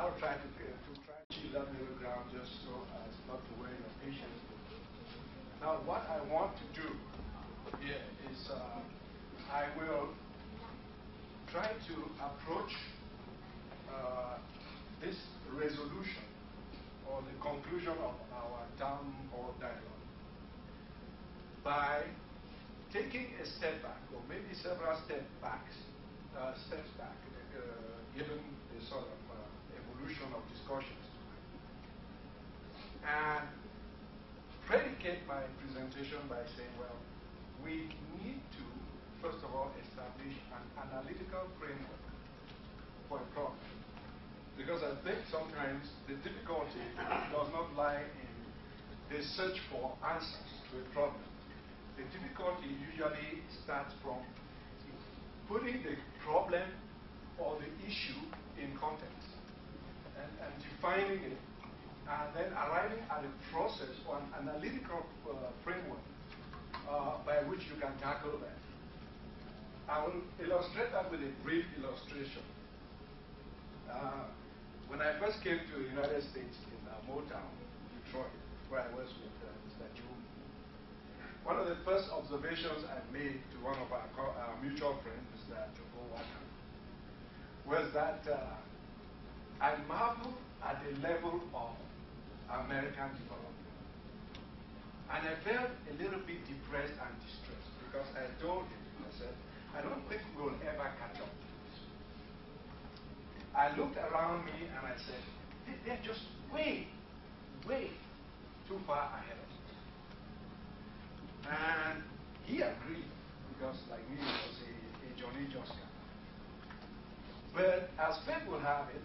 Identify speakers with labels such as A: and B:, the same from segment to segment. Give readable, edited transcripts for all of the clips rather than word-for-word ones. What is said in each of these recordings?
A: now try to achieve that middle ground just so as not to wear your patience. Now, what I want to do here is I will try to approach this resolution or the conclusion of our town hall dialogue by taking a step back, or maybe several steps back, given the sort of evolution of discussions, and predicate my presentation by saying, well, we need to, first of all, establish an analytical framework for a problem. Because I think sometimes the difficulty does not lie in the search for answers to a problem. The difficulty usually starts from putting the problem or the issue in context and defining it, and then arriving at a process or an analytical framework by which you can tackle that. I will illustrate that with a brief illustration. When I first came to the United States in Motown, Detroit, where I was with Mr. Joe, one of the first observations I made to one of our mutual friends, Mr. Jogo Waka, was that I marveled at the level of American development. And I felt a little bit depressed and distressed because I told him, I said, I don't think we'll ever catch up to this. I looked around me and I said, they're just way too far ahead of us. And he agreed because, like me, he was a Johnny Just guy. But as fate will have it,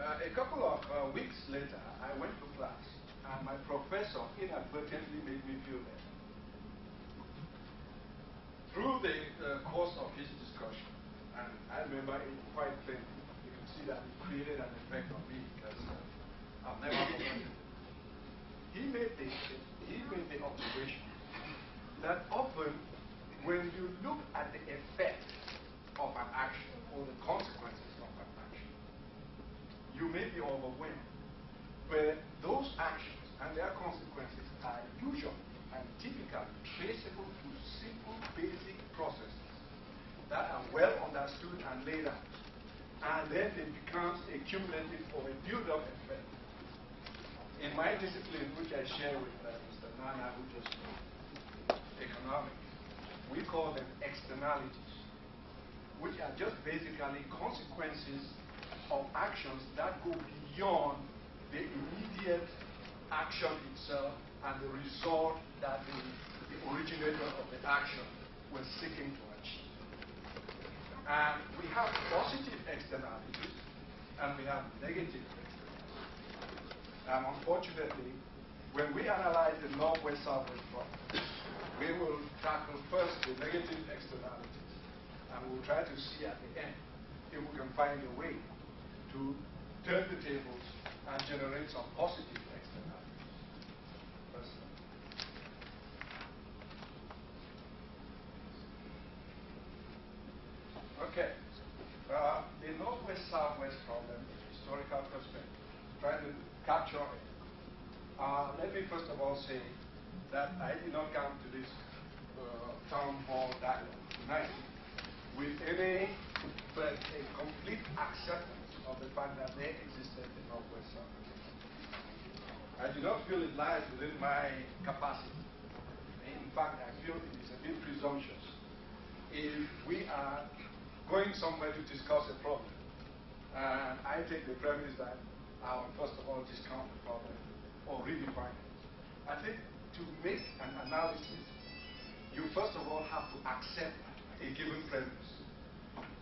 A: a couple of weeks later, I went to class, and my professor inadvertently made me feel better. Through the course of his discussion, and I remember it quite clearly, you can see that it created an effect on me because I've never forgotten it. He made the observation that often when you look at the effect of an action or the consequences of an action, you may be overwhelmed. But those actions and their consequences are usually and typically traceable to simple, basic processes that are well understood and laid out. And then it becomes a cumulative or a build-up effect. In my discipline, which I share with Mr. Nana, who just spoke, economics, we call them externalities, which are just basically consequences of actions that go beyond the immediate action itself and the result that the originator of the action was seeking to achieve. And we have positive externalities and we have negative externalities. And unfortunately, when we analyze the Northwest-Southwest problem, we will tackle first the negative externalities, and we'll try to see at the end if we can find a way to turn the tables and generate some positive externalities. Okay. The Northwest-Southwest problem, historical perspective, trying to capture it. Let me first of all say that I did not come to this town hall dialogue tonight with any but a complete acceptance of the fact that there existed a Northwest-Southwest. I do not feel it lies within my capacity. In fact, I feel it is a bit presumptuous if we are going somewhere to discuss a problem. And I take the premise that I will first of all discount the problem or redefine it. I think to make an analysis, you first of all have to accept a given premise.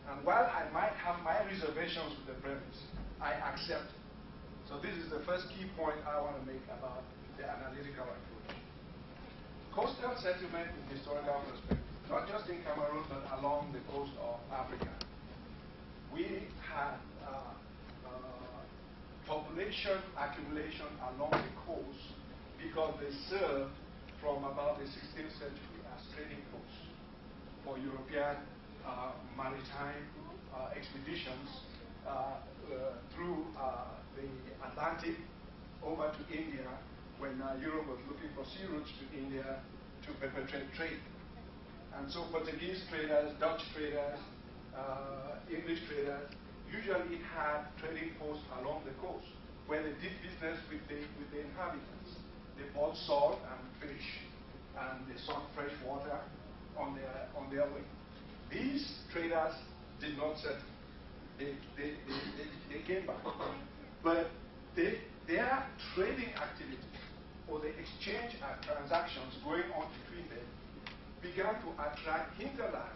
A: And while I might have my reservations with the premise, I accept it. So this is the first key point I want to make about the analytical approach. Coastal settlement in historical perspective, not just in Cameroon, but along the coast of Africa. We had population accumulation along the coast because they served from about the 16th century as trading posts for European maritime expeditions through Atlantic over to India when Europe was looking for sea routes to India to perpetrate trade. And so Portuguese traders, Dutch traders, English traders usually had trading posts along the coast where they did business with the inhabitants. They bought salt and fish, and they sought fresh water on their way. These traders did not settle. They came back. But their trading activities or the exchange and transactions going on between them began to attract hinterland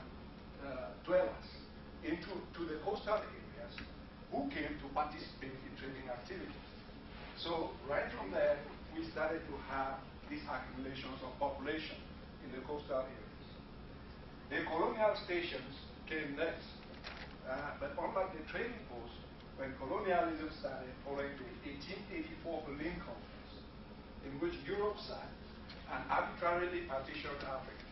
A: dwellers to the coastal areas who came to participate in trading activities. So right from there, we started to have these accumulations of population in the coastal areas. The colonial stations came next. But unlike the trading posts, when colonialism started following the 1884 Berlin Conference, in which Europe sat and arbitrarily partitioned Africa,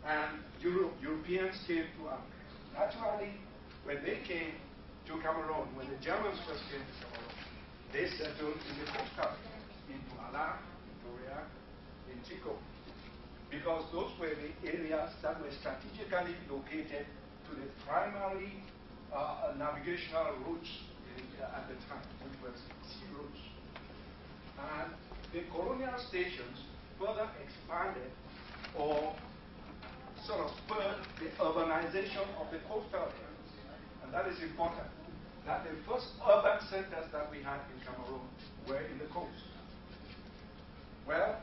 A: and Europeans came to Africa. Naturally, when they came to Cameroon, when the Germans first came to Cameroon, they settled in the coastal areas, in Douala, in Victoria, in Tico, because those were the areas that were strategically located to the primary navigational routes at the time, which was sea routes. And the colonial stations further expanded or sort of spurred the urbanization of the coastal areas. And that is important, that the first urban centers that we had in Cameroon were in the coast. Well,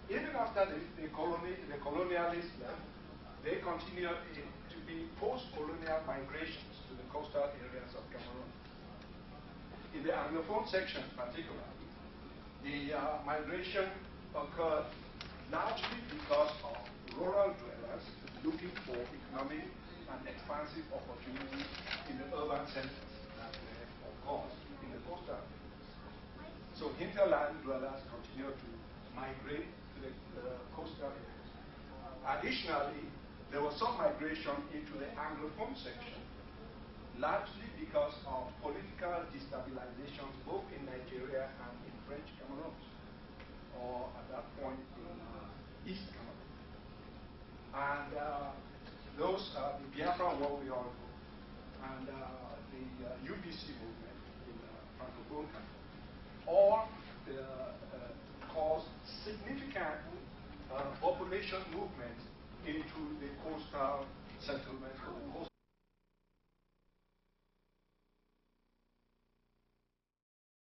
A: even after the colonialists left, they continued to be post-colonial migrations to the coastal areas of Cameroon. In the Anglophone section particularly, the migration occurred largely because of rural dwellers looking for economic and expansive opportunities in the urban centers that were, of course, in the coastal areas. So hinterland dwellers continued to migrate to the coastal areas. Additionally, there was some migration into the Anglophone section, largely because of political destabilizations both in Nigeria and in French Cameroon, or at that point in East Cameroon. And those are the Biafra War we all know, and the UPC movement in Francophone country, all caused significant population movement into the coastal settlements or the